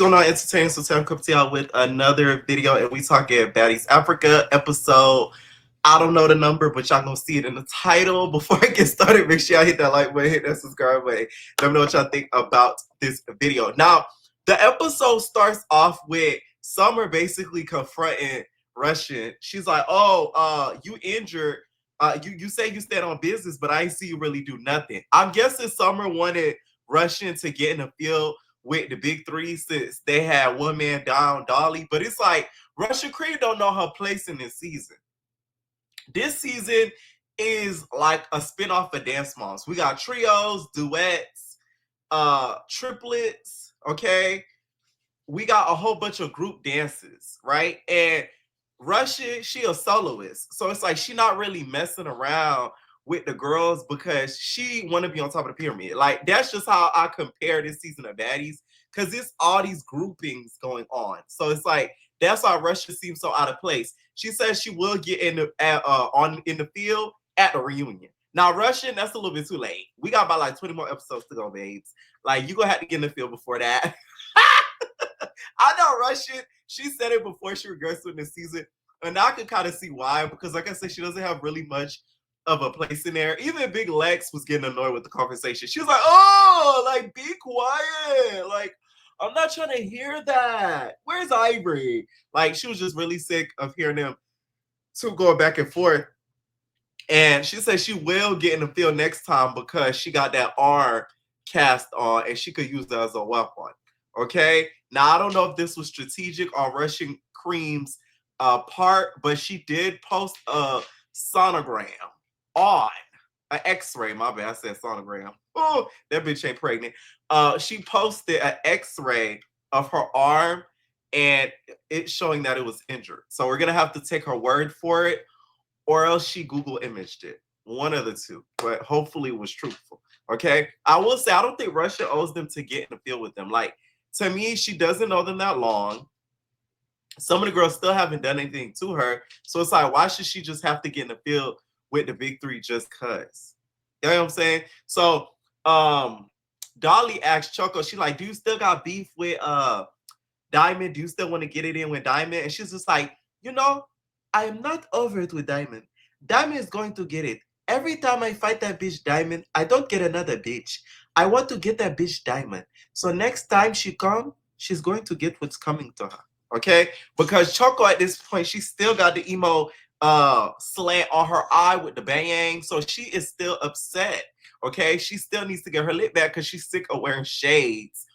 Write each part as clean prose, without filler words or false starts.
going on, entertaining? So I'm coming to y'all with another video, and we talking Baddies Africa episode. I don't know the number, but y'all gonna see it in the title. Before I get started, make sure y'all hit that like button, hit that subscribe button. Let me know what y'all think about this video. Now, the episode starts off with Summer basically confronting Russian. She's like, "Oh, you injured. You say you stand on business, but I ain't see you really do nothing." I'm guessing Summer wanted Russian to get in the field with the big three since they had one man down, Dolly. But it's like Russian Creed don't know her place in this season. This season is like a spinoff of Dance Moms. We got trios, duets, triplets, okay? We got a whole bunch of group dances, right? And Russia, she a soloist. So it's like she not really messing around with the girls because she want to be on top of the pyramid. Like, that's just how I compare this season of Baddies, because it's all these groupings going on. So it's like, that's why Russia seems so out of place. She says she will get in the field at the reunion. Now, Russian, that's a little bit too late. We got about like 20 more episodes to go, babes. Like, you gonna have to get in the field before that. I know Russian, she said it before she regressed in this season, and I can kind of see why, because like I said, she doesn't have really much of a place in there. Even Big Lex was getting annoyed with the conversation. She was like, "Oh, like, be quiet. Like, I'm not trying to hear that. Where's Ivory?" Like, she was just really sick of hearing them two going back and forth. And she said she will get in the field next time because she got that arm cast on and she could use that as a weapon. Okay. Now, I don't know if this was strategic on Russian Cream's part, but she did post a sonogram on an x-ray. My bad, I said sonogram. Oh, that bitch ain't pregnant. She posted an x-ray of her arm and it's showing that it was injured. So we're gonna have to take her word for it, or else she Google imaged it. One of the two, but hopefully it was truthful. Okay. I will say, I don't think Russia owes them to get in the field with them. Like, to me, she doesn't know them that long. Some of the girls still haven't done anything to her. So it's like, why should she just have to get in the field with the big three just cuz? You know what I'm saying? So Dolly asked Choco, she like, "Do you still got beef with Diamond? Do you still want to get it in with Diamond?" And she's just like, "I am not over it with Diamond. Diamond is going to get it. Every time I fight that bitch Diamond, I don't get another bitch. I want to get that bitch Diamond. So next time she comes, she's going to get what's coming to her." Okay? Because Choco at this point, she still got the emo slant on her eye with the bang. So she is still upset. Okay? She still needs to get her lip back because she's sick of wearing shades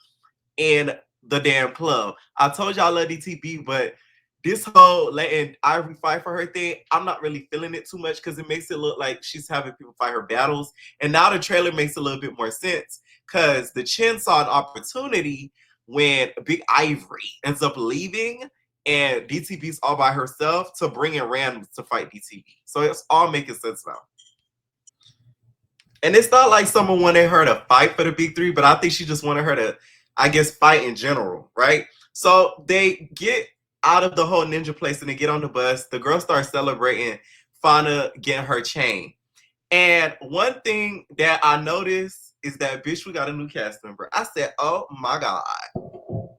in the damn club. I told y'all I love DTB, but this whole letting Ivory fight for her thing, I'm not really feeling it too much because it makes it look like she's having people fight her battles. And now the trailer makes a little bit more sense because the Chin saw an opportunity when Big Ivory ends up leaving and DTB's all by herself to bring in randoms to fight DTB. So it's all making sense now. And it's not like someone wanted her to fight for the big three, but I think she just wanted her to, I guess, fight in general, right? So they get out of the whole ninja place and they get on the bus. The girls start celebrating Fauna getting her chain. And one thing that I noticed is that, bitch, we got a new cast member. I said, oh my God.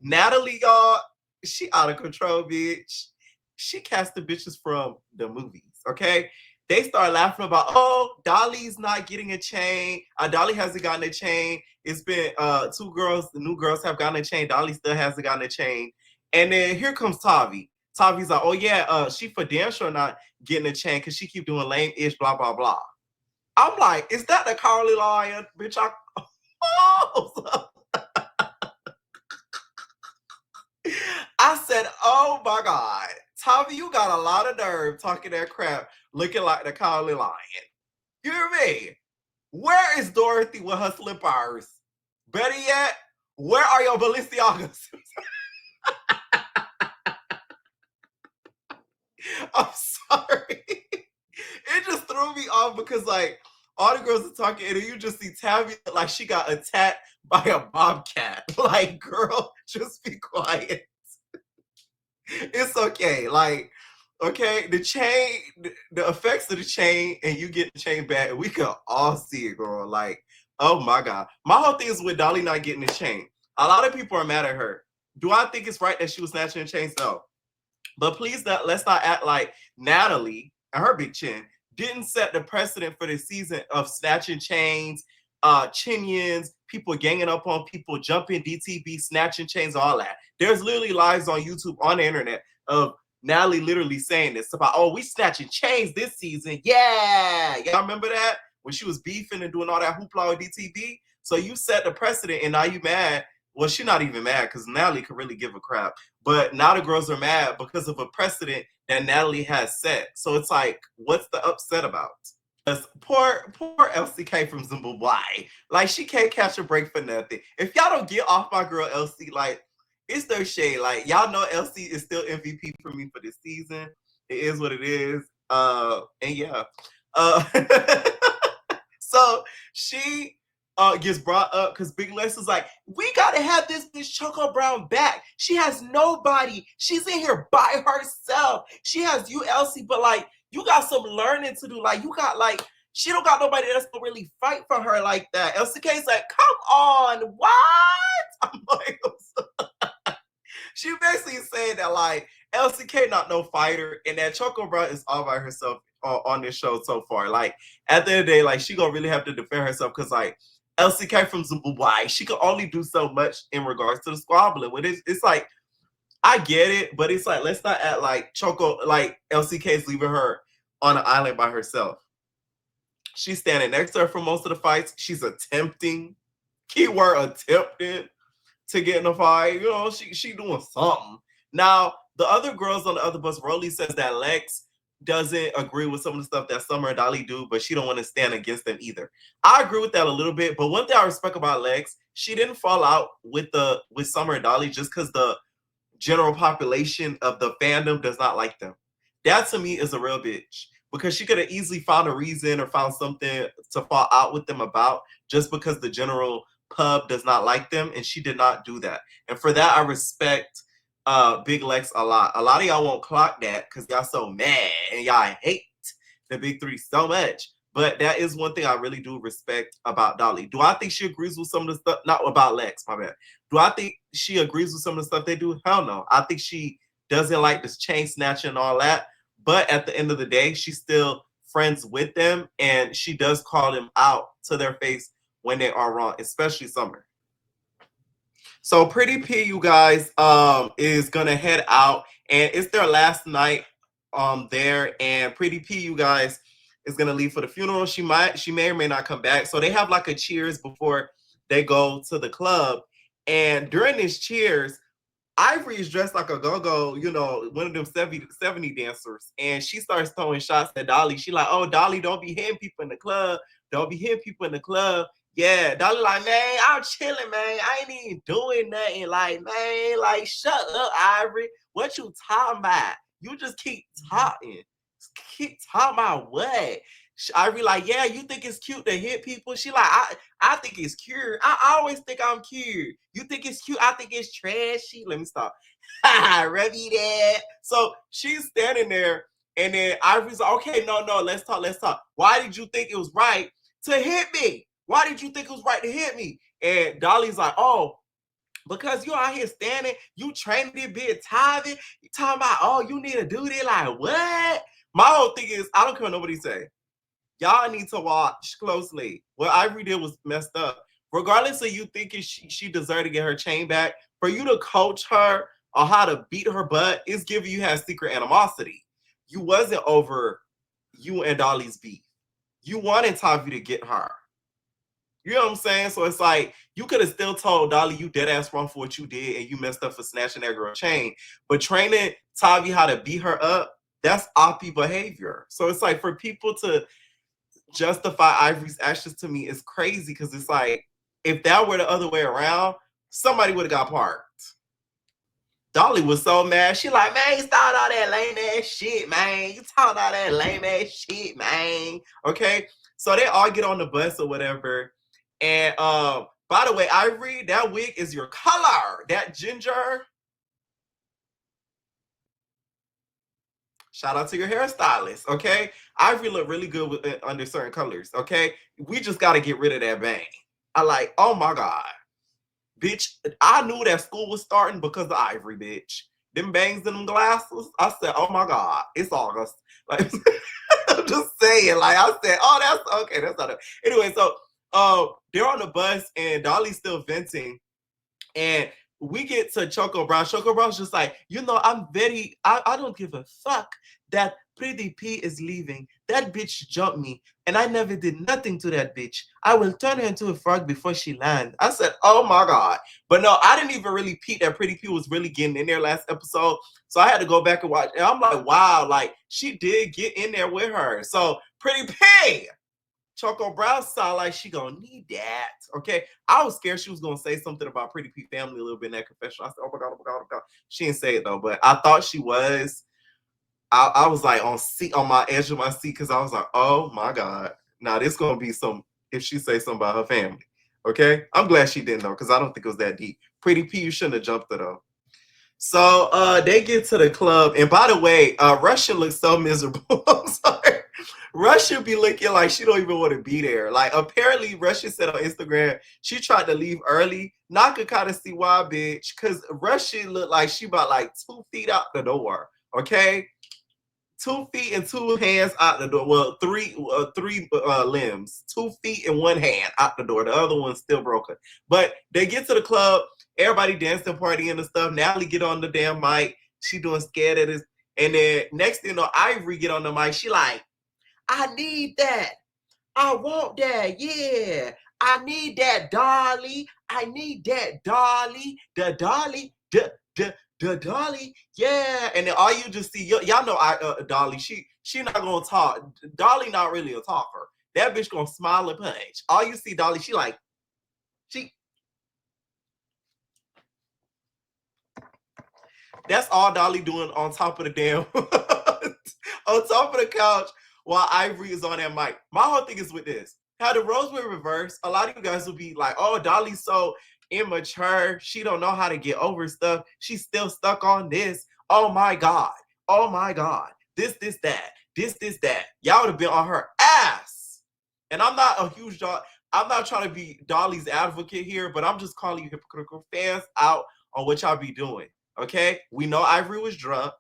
Natalie, y'all, she out of control, bitch. She cast the bitches from the movies, okay? They start laughing about, oh, Dolly's not getting a chain. Dolly hasn't gotten a chain. It's been two girls, the new girls have gotten a chain. Dolly still hasn't gotten a chain. And then here comes Tavi. Tavi's like, oh yeah, she for damn sure not getting a chain because she keep doing lame-ish, blah, blah, blah. I'm like, is that the Carly Lion? Bitch, I said, oh my God. Tavi, you got a lot of nerve talking that crap, looking like the Carly Lion. You hear me? Where is Dorothy with her slippers? Better yet, where are your Balenciagas? I'm sorry. It just threw me off because, like, all the girls are talking, and then you just see Tabby like she got attacked by a bobcat. Like, girl, just be quiet. It's okay. Like, okay, the chain, the effects of the chain, and you get the chain back, we can all see it, girl. Like, oh my God. My whole thing is with Dolly not getting the chain. A lot of people are mad at her Do I think it's right that she was snatching chains? No. But please, let's not act like Natalie and her big chin didn't set the precedent for the season of snatching chains, chinions, people ganging up on people, jumping DTB, snatching chains, all that. There's literally lives on YouTube, on the internet, of Natalie literally saying this about, oh, we snatching chains this season. Yeah. Y'all remember that? When she was beefing and doing all that hoopla with DTB? So you set the precedent and now you mad. Well, she's not even mad because Natalie could really give a crap. But now the girls are mad because of a precedent that Natalie has set. So it's like, what's the upset about? Poor LCK from Zimbabwe. Like, she can't catch a break for nothing. If y'all don't get off my girl LC, like, it's no shade. Like, y'all know LC is still MVP for me for this season. It is what it is. And yeah. So she gets brought up because Big Lex is like, we gotta have this bitch Choco Brown back. She has nobody. She's in here by herself. She has you, Elsie, but like, you got some learning to do. Like, you got like, she don't got nobody that's gonna really fight for her like that. LCK's like, come on, what? I'm like, she basically saying that like LCK not no fighter, and that Choco Brown is all by herself on this show so far. Like, at the end of the day, like, she gonna really have to defend herself because like LCK from Zimbabwe, she could only do so much in regards to the squabbling. When it's like, I get it, but it's like, let's not act like Choco, like LCK is leaving her on an island by herself. She's standing next to her for most of the fights. She's attempting, keyword attempting, to get in a fight. You know, she doing something. Now, the other girls on the other bus, Rolly says that Lex doesn't agree with some of the stuff that Summer and Dolly do, but she don't want to stand against them either. I agree with that a little bit, but one thing I respect about Lex, she didn't fall out with Summer and Dolly just because the general population of the fandom does not like them. That to me is a real bitch, because she could have easily found a reason or found something to fall out with them about just because the general pub does not like them, and she did not do that. And for that, I respect Big Lex a lot. A lot of y'all won't clock that because y'all so mad and y'all hate the big three so much. But that is one thing I really do respect about Dolly. Do I think she agrees with some of the stuff? Not about Lex, my bad. Do I think she agrees with some of the stuff they do? Hell no. I think she doesn't like this chain snatching and all that. But at the end of the day, she's still friends with them, and she does call them out to their face when they are wrong, especially Summer. So Pretty P, you guys, is gonna head out, and it's their last night there. And Pretty P, you guys, is gonna leave for the funeral. She may or may not come back. So they have like a cheers before they go to the club. And during this cheers, Ivory is dressed like a go-go, you know, one of them 70 dancers. And she starts throwing shots at Dolly. She like, oh, Dolly, don't be hitting people in the club. Don't be hitting people in the club. Yeah, Dolly like, man, I'm chilling, man. I ain't even doing nothing. Like, man, like, shut up, Ivory. What you talking about? You just keep talking. Keep talking about what? Ivory like, yeah, you think it's cute to hit people? She like, I think it's cute. I always think I'm cute. You think it's cute? I think it's trashy. Let me stop. Revy that. So she's standing there, and then Ivory's like, okay, no, let's talk. Why did you think it was right to hit me? Why did you think it was right to hit me? And Dolly's like, oh, because you out here standing, you training this bit Tavi, you talking about, oh, you need to do this. Like, what? My whole thing is, I don't care what nobody say. Y'all need to watch closely. What Ivory did was messed up. Regardless of you thinking she deserved to get her chain back, for you to coach her on how to beat her butt is giving you had secret animosity. You wasn't over you and Dolly's beef. You wanted Tavi to get her. You know what I'm saying? So it's like, you could have still told Dolly you dead ass wrong for what you did and you messed up for snatching that girl chain. But training Tavi how to beat her up, that's oppy behavior. So it's like, for people to justify Ivory's actions to me is crazy, because it's like, if that were the other way around, somebody would have got parked. Dolly was so mad. She like, man, you start all that lame ass shit, man. You talking all that lame ass shit, man. Okay? So they all get on the bus or whatever. And by the way, Ivory, that wig is your color. That ginger. Shout out to your hairstylist, okay? Ivory look really good under certain colors, okay? We just got to get rid of that bang. I like, oh my God. Bitch, I knew that school was starting because of Ivory, bitch. Them bangs in them glasses. I said, oh my God, it's August. Like, I'm just saying, like I said, oh, that's okay, that's not it. Anyway, so they're on the bus and Dolly's still venting. And we get to Choco Brown. Choco Brown's just like, I don't give a fuck that Pretty P is leaving. That bitch jumped me, and I never did nothing to that bitch. I will turn her into a frog before she lands. I said, oh my God. But no, I didn't even really peep that Pretty P was really getting in there last episode. So I had to go back and watch. And I'm like, wow, like she did get in there with her. So Pretty P, Choco Brown sound like she gonna need that. Okay. I was scared she was gonna say something about Pretty P family a little bit in that confession. I said, oh my God, oh my God, oh my God. She didn't say it though, but I thought she was. I was like on my edge of my seat because I was like, oh my God. Now this gonna be some if she say something about her family. Okay. I'm glad she didn't though, because I don't think it was that deep. Pretty P, you shouldn't have jumped her though. So they get to the club, and by the way, Russia looks so miserable. I'm sorry. Russia be looking like she don't even want to be there. Like apparently Russia said on Instagram she tried to leave early. Now I could kind of see why, bitch. Cause Russia looked like she about like 2 feet out the door. Okay. 2 feet and 2 hands out the door. Well, three limbs, 2 feet and 1 hand out the door. The other one's still broken. But they get to the club, everybody dancing, partying and stuff. Natalie get on the damn mic. She doing scared at this. And then next thing you know, Ivory get on the mic. She like, I need that. I want that. Yeah. I need that, Dolly. I need that, Dolly. The Dolly. The Dolly. Yeah. And then all you just see, y'all know Dolly. She not gonna talk. Dolly not really a talker. That bitch gonna smile and punch. All you see, Dolly, she that's all Dolly doing on top of the damn on top of the couch while Ivory is on that mic. My whole thing is with this. How the roles were reversed, a lot of you guys will be like, oh, Dolly's so immature. She don't know how to get over stuff. She's still stuck on this. Oh my God. Oh my God. This, that. This, that. Y'all would have been on her ass. And I'm not a huge dog. I'm not trying to be Dolly's advocate here, but I'm just calling you hypocritical fans out on what y'all be doing. Okay? We know Ivory was drunk.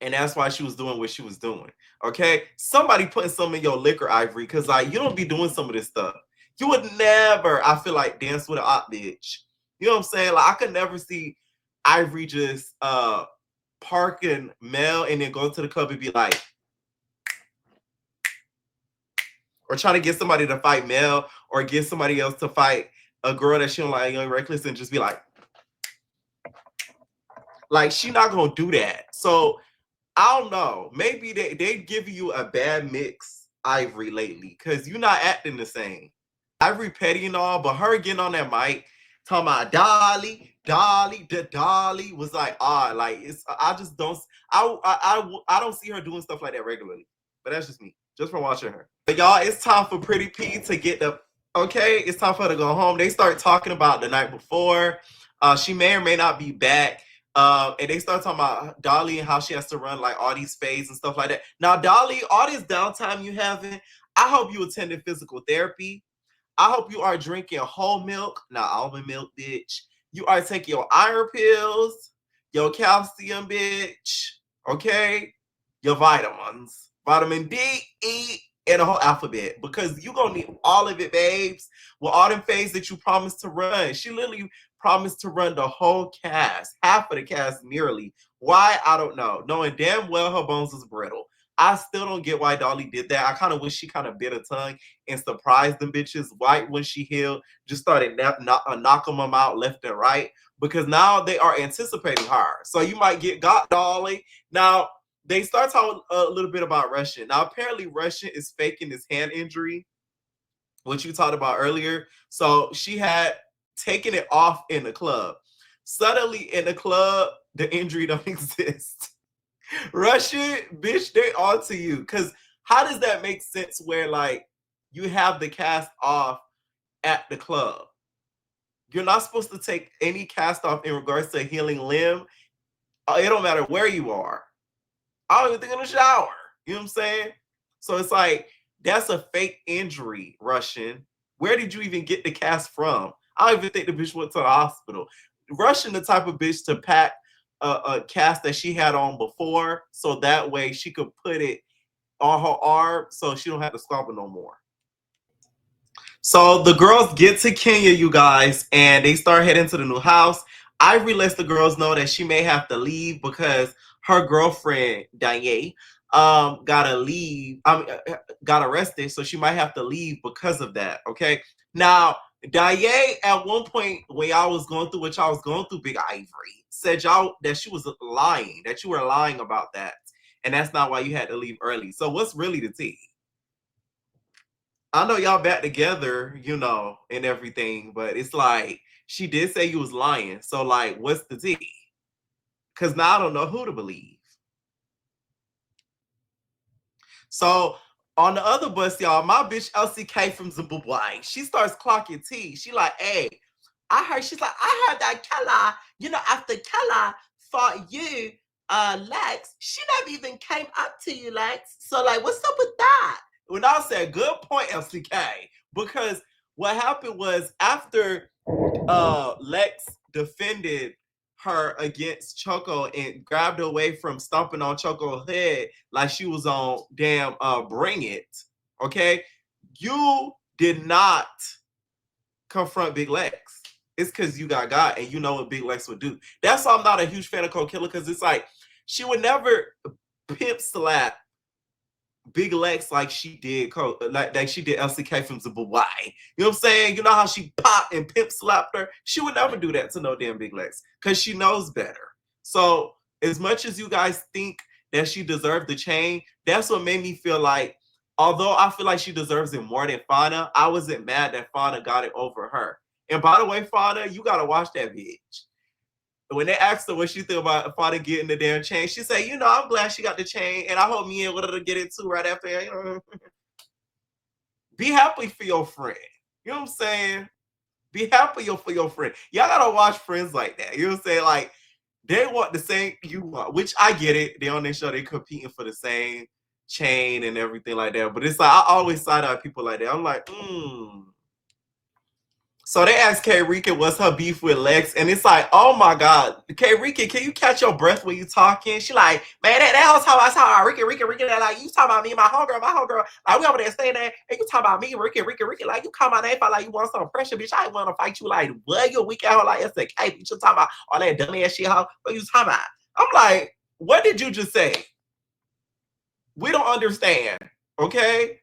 And that's why she was doing what she was doing. Okay? Somebody putting some in your liquor, Ivory, because like you don't be doing some of this stuff. You would never, I feel like, dance with an op bitch. You know what I'm saying? Like I could never see Ivory just parking Mel and then go to the club and be like, or trying to get somebody to fight Mel or get somebody else to fight a girl that she don't like, Young Reckless, and just be like she not gonna do that. So I don't know. Maybe they give you a bad mix, Ivory, lately, because you're not acting the same. Ivory petty and all, but her getting on that mic talking about Dolly, the Dolly was like odd. Like it's I just don't I don't see her doing stuff like that regularly. But that's just me, just from watching her. But y'all, it's time for Pretty P to get the okay. It's time for her to go home. They start talking about the night before. She may or may not be back. And they start talking about Dolly and how she has to run like all these fades and stuff like that. Now, Dolly, all this downtime you having, I hope you attended physical therapy. I hope you are drinking whole milk, not almond milk, bitch. You are taking your iron pills, your calcium, bitch. Okay, your vitamins, vitamin D, E, and the whole alphabet, because you're gonna need all of it, babes. With all them phase that you promised to run. She literally promised to run the whole cast, half of the cast nearly. Why? I don't know. Knowing damn well her bones is brittle. I still don't get why Dolly did that. I kind of wish she kind of bit her tongue and surprised them bitches. Right when she healed, just started knocking them out left and right, because now they are anticipating her. So you might get got, Dolly. Now, they start talking a little bit about Russian. Now, apparently Russian is faking this hand injury, which you talked about earlier. So she had taken it off in the club. Suddenly in the club, the injury don't exist. Russian, bitch, they on to you. Because how does that make sense where, like, you have the cast off at the club? You're not supposed to take any cast off in regards to a healing limb. It don't matter where you are. I don't even think in the shower. You know what I'm saying? So it's like, that's a fake injury, Russian. Where did you even get the cast from? I don't even think the bitch went to the hospital. Rushing the type of bitch to pack a cast that she had on before, so that way she could put it on her arm so she don't have to stomp it no more. So the girls get to Kenya, you guys, and they start heading to the new house. Ivory lets the girls know that she may have to leave because her girlfriend Danye gotta leave. Got arrested, so she might have to leave because of that. Okay. Now, Danye, at one point when y'all was going through what y'all was going through, Big Ivory said y'all that she was lying, that you were lying about that, and that's not why you had to leave early. So what's really the tea? I know y'all back together, you know, and everything, but it's like she did say you was lying. So like, what's the tea? Because now I don't know who to believe. So on the other bus, y'all, my bitch LCK from Zimbabwe, she starts clocking tea. She like, hey, she's like, I heard that Kella, you know, after Kella fought you, Lex, she never even came up to you, Lex. So like, what's up with that? When I said, good point, LCK, because what happened was after Lex defended her against Choco and grabbed her away from stomping on Choco's head like she was on damn Bring It. Okay, you did not confront Big Lex. It's because you got and you know what Big Lex would do. That's why I'm not a huge fan of Cold Killer, because it's like she would never pimp slap Big Lex like she did like she did LCK from Zimbabwe. You know what I'm saying? You know how she popped and pimp slapped her? She would never do that to no damn Big Lex because she knows better. So as much as you guys think that she deserved the chain, that's what made me feel like, although I feel like she deserves it more than Fauna, I wasn't mad that Fauna got it over her. And by the way, Fauna, you gotta watch that bitch. When they asked her what she think about Fauna getting the damn chain, she said, you know, I'm glad she got the chain, and I hope me and with her to get it too right after. You know, be happy for your friend. You know what I'm saying? Be happy for your friend. Y'all gotta watch friends like that. You know what I'm saying? Like, they want the same you want, which I get it. They on their show, they competing for the same chain and everything like that. But it's like I always side eye people like that. I'm like, So they asked K Rika what's her beef with Lex, and it's like, oh my God, K Rika, can you catch your breath when you talking? She like, man, that was how I saw Rika, that like you talking about me, my homegirl, like we over there staying there, and you talking about me, Rika, like you call my name, like you want some pressure, bitch. I ain't want to fight you, like what? You a weak out like it's a K, bitch. You talking about all that dummy ass shit, how? What you talking about? I'm like, what did you just say? We don't understand, okay?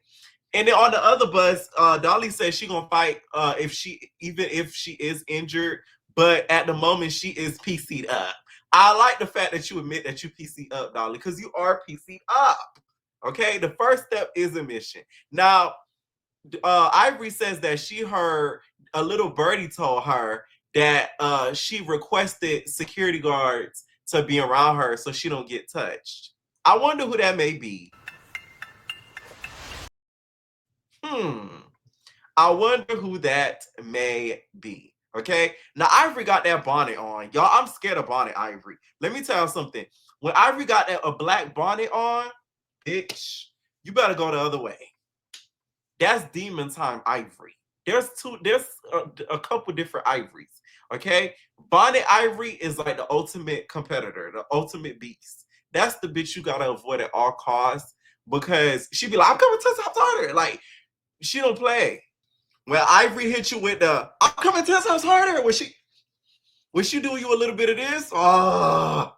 And then on the other bus, Dolly says she gonna fight even if she is injured, but at the moment she is PC'd up. I like the fact that you admit that you PC'd up, Dolly, because you are PC'd up. Okay, the first step is admission. Now, Ivory says that she heard a little birdie told her that she requested security guards to be around her so she don't get touched. I wonder who that may be. I wonder who that may be. Okay. Now Ivory got that bonnet on. Y'all, I'm scared of bonnet Ivory. Let me tell you something. When Ivory got a black bonnet on, bitch, you better go the other way. That's demon time Ivory. There's a couple different Ivories. Okay. Bonnet Ivory is like the ultimate competitor, the ultimate beast. That's the bitch you gotta avoid at all costs because she be like, I'm coming to top harder. Like, she don't play. When Ivory hit you with the I'm coming 10 times harder, when she do you a little bit of this, oh.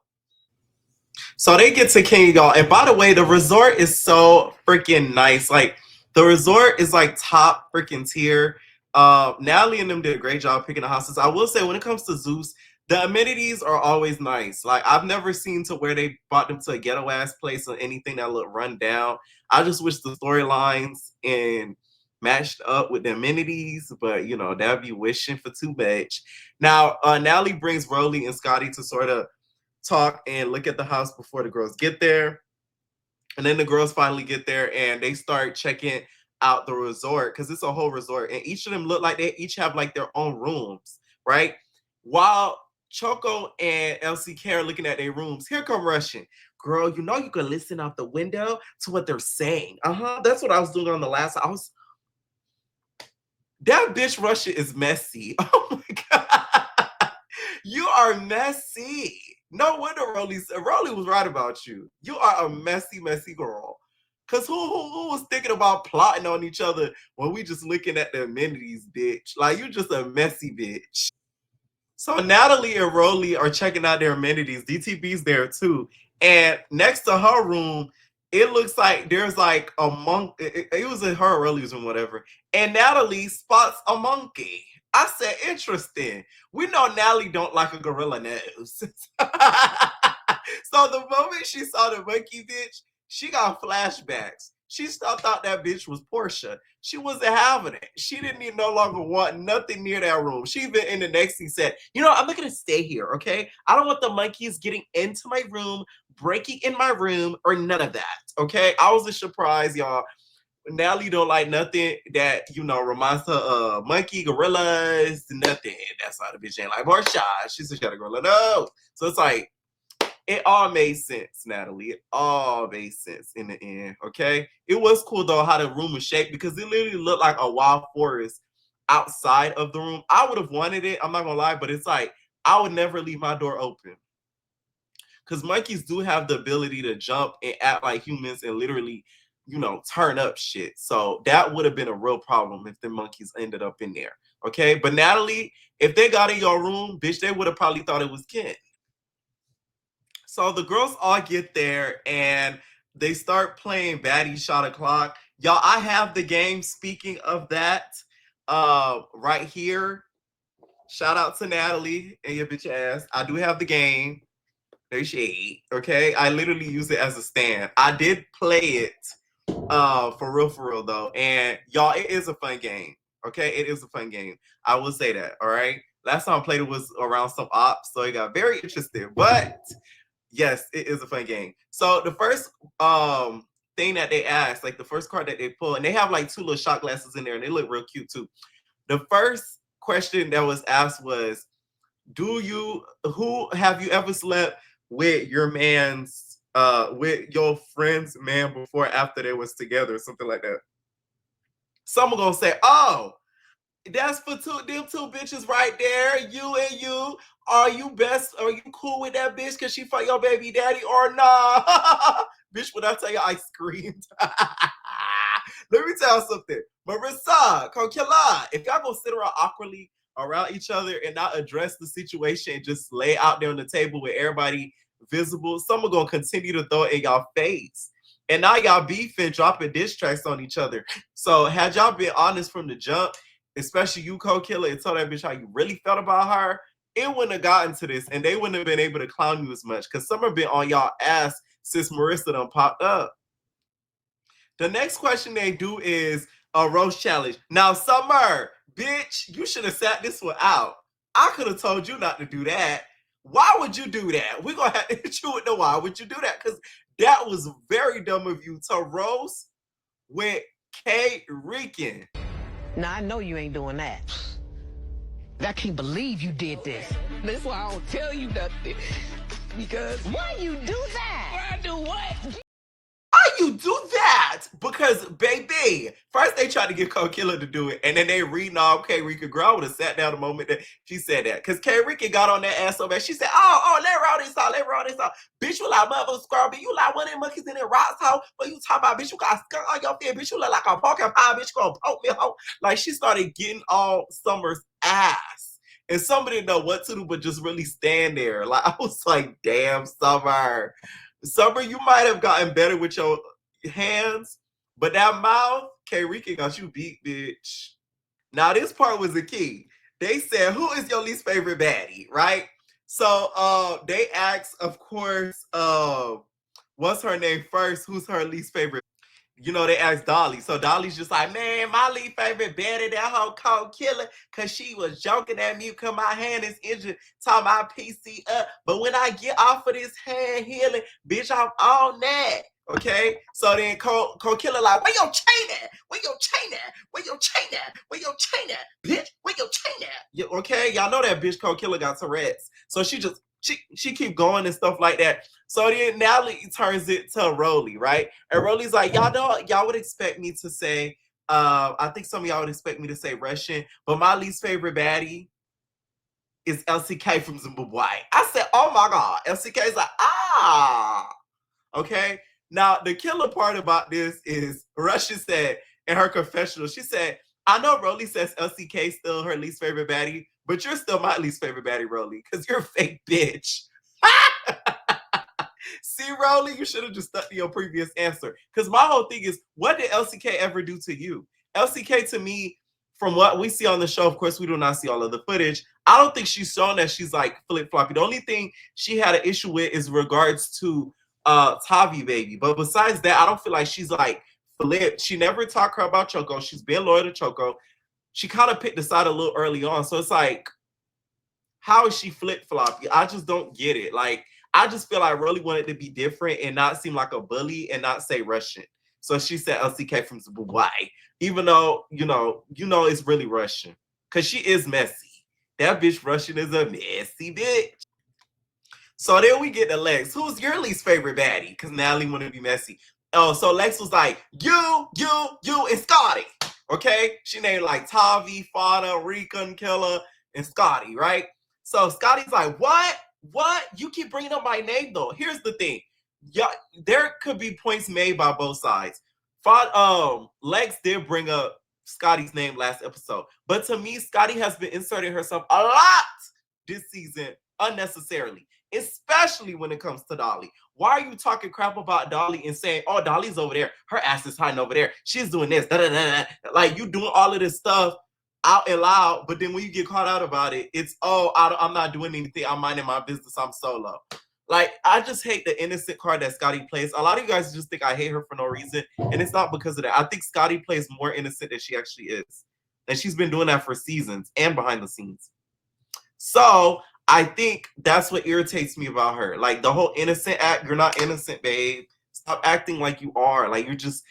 So they get to King, y'all. And by the way, the resort is so freaking nice. Like the resort is like top freaking tier. Natalie and them did a great job picking the houses. I will say when it comes to Zeus, the amenities are always nice. Like I've never seen to where they brought them to a ghetto ass place or anything that looked run down. I just wish the storylines and matched up with the amenities, but you know, that'd be wishing for too much. Now, Natalie brings Rolly and Scotty to sort of talk and look at the house before the girls get there. And then the girls finally get there and they start checking out the resort because it's a whole resort. And each of them look like they each have like their own rooms, right? While Choco and LCK are looking at their rooms, here come Russian. Girl, you know you can listen out the window to what they're saying. That's what I was doing on the last. That bitch Russia is messy. Oh my god. You are messy. No wonder Rolly was right about you. You are a messy, messy girl. Cause who was thinking about plotting on each other when we just looking at the amenities, bitch? Like you just a messy bitch. So Natalie and Rolly are checking out their amenities. DTB's there too. And next to her room, it looks like there's like a monk. It was in her Rolly's room, whatever. And Natalie spots a monkey. I said, interesting. We know Natalie don't like a gorilla nose. So the moment she saw the monkey bitch, she got flashbacks. She still thought that bitch was Portia. She wasn't having it. She didn't even no longer want nothing near that room. She even in the next scene said, you know, I'm not gonna stay here, okay? I don't want the monkeys getting into my room, breaking in my room, or none of that. Okay. I was a surprise, y'all. Natalie don't like nothing that, you know, reminds her of monkey, gorillas, nothing. That's why the bitch ain't like Portia. She said she had a gorilla. No. So it's like, it all made sense, Natalie. It all made sense in the end, okay? It was cool, though, how the room was shaped because it literally looked like a wild forest outside of the room. I would have wanted it, I'm not gonna lie, but it's like, I would never leave my door open. Because monkeys do have the ability to jump and act like humans and literally, you know, turn up shit. So that would have been a real problem if the monkeys ended up in there, okay? But Natalie, if they got in your room, bitch, they would have probably thought it was Ken. So the girls all get there and they start playing Baddie Shot O'Clock. Y'all, I have the game. Speaking of that, right here. Shout out to Natalie and your bitch ass. I do have the game. No shade. Okay. I literally use it as a stand. I did play it for real though. And y'all, it is a fun game. Okay, it is a fun game. I will say that. All right. Last time I played it was around some ops, so it got very interesting. But yes, it is a fun game. So the first thing that they asked, like the first card that they pull, and they have like two little shot glasses in there, and they look real cute too. The first question that was asked was, who have you ever slept with your man's with your friend's man before after they was together, something like that? Someone gonna say, oh, that's for them two bitches right there. You and you. Are you best? Are you cool with that bitch? Cause she fuck your baby daddy or nah? Bitch, when I tell you I screamed. Let me tell you something. Marissa, Kokila, if y'all gonna sit around awkwardly around each other and not address the situation and just lay out there on the table with everybody visible, someone gonna continue to throw it in y'all face. And now y'all beefing, dropping diss tracks on each other. So had y'all been honest from the jump, especially you, co-killer, and tell that bitch how you really felt about her, it wouldn't have gotten to this, and they wouldn't have been able to clown you as much. Because Summer been on y'all ass since Marissa done popped up. The next question they do is a roast challenge. Now, Summer, bitch, you should have sat this one out. I could have told you not to do that. Why would you do that? We're gonna have to hit you with the why would you do that? Because that was very dumb of you to roast with K Rican. Now I know you ain't doing that. I can't believe you did this. That's why I don't tell you nothing. Because why you do that? Why I do what? Why you do that? Because, baby, first they tried to get Cole Killer to do it, and then they reading off K Rika. Girl, I would have sat down the moment that she said that. Because K Rika got on that ass so bad. She said, oh, let her out this out, let her out this out. Bitch, you like mother scrubby. You like one of them monkeys in that rocks house. But you talking about, bitch, you got a skunk on your face. Bitch, you look like a porcupine. Bitch, you gonna poke me hoe. Like, she started getting all Summer's ass. And somebody didn't know what to do but just really stand there. Like, I was like, damn, Summer. Summer, you might have gotten better with your hands, but that mouth, K Rika got you beat, bitch. Now, this part was the key. They said, who is your least favorite baddie, right? So they asked, of course, what's her name first? Who's her least favorite? You know, they asked Dolly. So Dolly's just like, man, my least favorite Betty, that whole cold killer, because she was joking at me because my hand is injured, talking my PC up. But when I get off of this hand healing, bitch, I'm on that. Okay? So then cold killer like, where your chain at? Where your chain at? Where your chain at? Where your chain at? Bitch, where your chain at? Yeah, okay? Y'all know that bitch cold killer got Tourette's. So she keep going and stuff like that. So then Natalie turns it to Rolly, right? And Rolly's like, y'all know, y'all would expect me to say I think some of y'all would expect me to say Russian, but my least favorite baddie is LCK from Zimbabwe. I said, oh my God. LCK is like, okay. Now, the killer part about this is Russia said in her confessional, she said, I know Rolly says LCK still her least favorite baddie, but you're still my least favorite baddie, Rolly, because you're a fake bitch. See, Rolly, you should have just stuck to your previous answer. Because my whole thing is, what did LCK ever do to you? LCK, to me, from what we see on the show, of course, we do not see all of the footage. I don't think she's shown that she's like flip floppy. The only thing she had an issue with is regards to Tavi baby. But besides that, I don't feel like she's like flipped. She never talked her about Choco. She's been loyal to Choco. She kind of picked the side a little early on. So it's like, how is she flip floppy? I just don't get it. Like, I just feel like I really wanted to be different and not seem like a bully and not say Russian. So she said LCK from Zimbabwe, even though you know it's really Russian because she is messy. That bitch Russian is a messy bitch. So then we get to Lex. Who's your least favorite baddie? Because Natalie want to be messy. Oh, so Lex was like, you, and Scotty. Okay? She named like Tavi, Fada, Rika, and Killer, and Scotty, right? So Scotty's like, what? What? You keep bringing up my name, though. Here's the thing. Yeah, there could be points made by both sides. Lex did bring up Scotty's name last episode. But to me, Scotty has been inserting herself a lot this season unnecessarily, especially when it comes to Dolly. Why are you talking crap about Dolly and saying, oh, Dolly's over there. Her ass is hiding over there. She's doing this. Da, da, da, da. Like, you doing all of this stuff out and loud, but then when you get caught out about it, it's, oh, I'm not doing anything. I'm minding my business. I'm solo. Like, I just hate the innocent card that Scotty plays. A lot of you guys just think I hate her for no reason, and it's not because of that. I think Scotty plays more innocent than she actually is. And she's been doing that for seasons and behind the scenes. So I think that's what irritates me about her. Like, the whole innocent act, you're not innocent, babe. Stop acting like you are. Like, you're just...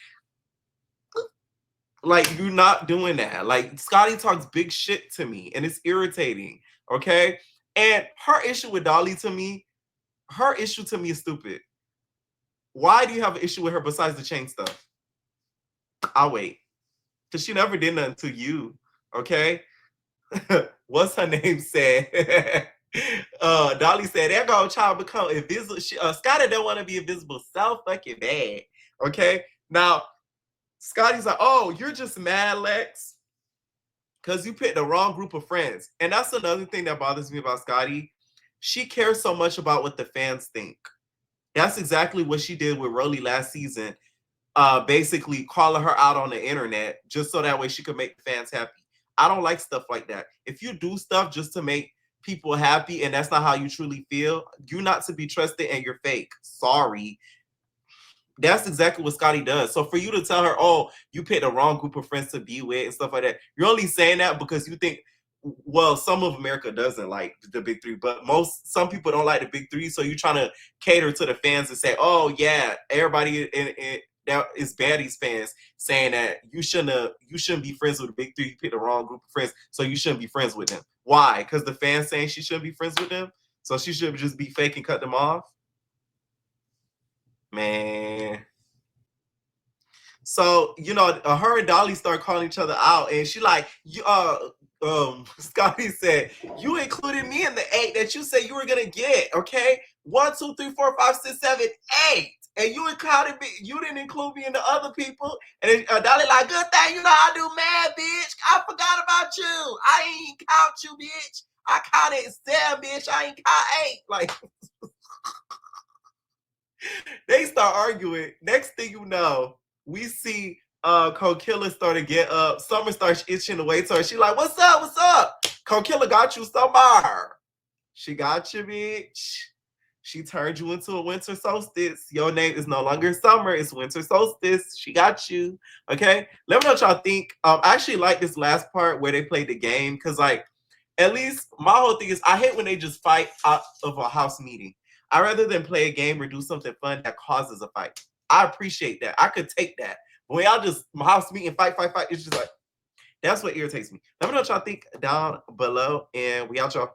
Like, you're not doing that. Like, Scotty talks big shit to me, and it's irritating, okay? And her issue with Dolly to me is stupid. Why do you have an issue with her besides the chain stuff? I'll wait. Because she never did nothing to you, okay? What's her name said? Dolly said, there go child become invisible. Scotty don't want to be invisible so fucking bad, okay? Now, Scotty's like, oh, you're just mad, Lex, because you picked the wrong group of friends. And that's another thing that bothers me about Scotty. She cares so much about what the fans think. That's exactly what she did with Rolly last season, basically calling her out on the internet just so that way she could make the fans happy. I don't like stuff like that. If you do stuff just to make people happy and that's not how you truly feel, you're not to be trusted and you're fake. Sorry. That's exactly what Scotty does. So for you to tell her, oh, you picked the wrong group of friends to be with and stuff like that, you're only saying that because you think, well, some of America doesn't like the big three, but some people don't like the big three. So you're trying to cater to the fans and say, oh yeah, everybody in that is Baddies fans saying that you shouldn't be friends with the big three. You picked the wrong group of friends, so you shouldn't be friends with them. Why? Because the fans saying she shouldn't be friends with them, so she should just be fake and cut them off. Man. So, her and Dolly start calling each other out, and she like, Scotty said, you included me in the 8 that you said you were gonna get, okay? 1, 2, 3, 4, 5, 6, 7, 8. And you included me, you didn't include me in the other people. And Dolly like, good thing you know I do, man, bitch. I forgot about you. I ain't count you, bitch. I counted 7, bitch. I ain't count 8. Like, they start arguing. Next thing you know, we see Coquilla start to get up. Summer starts itching away to her. She like, what's up? What's up? Coquilla got you, Summer. She got you, bitch. She turned you into a winter solstice. Your name is no longer summer. It's winter solstice. She got you. Okay? Let me know what y'all think. I actually like this last part where they played the game because, like, at least my whole thing is I hate when they just fight out of a house meeting. I rather than play a game or do something fun that causes a fight. I appreciate that. I could take that. But when y'all just house meeting, fight, it's just like, that's what irritates me. Let me know what y'all think down below, and we out, y'all.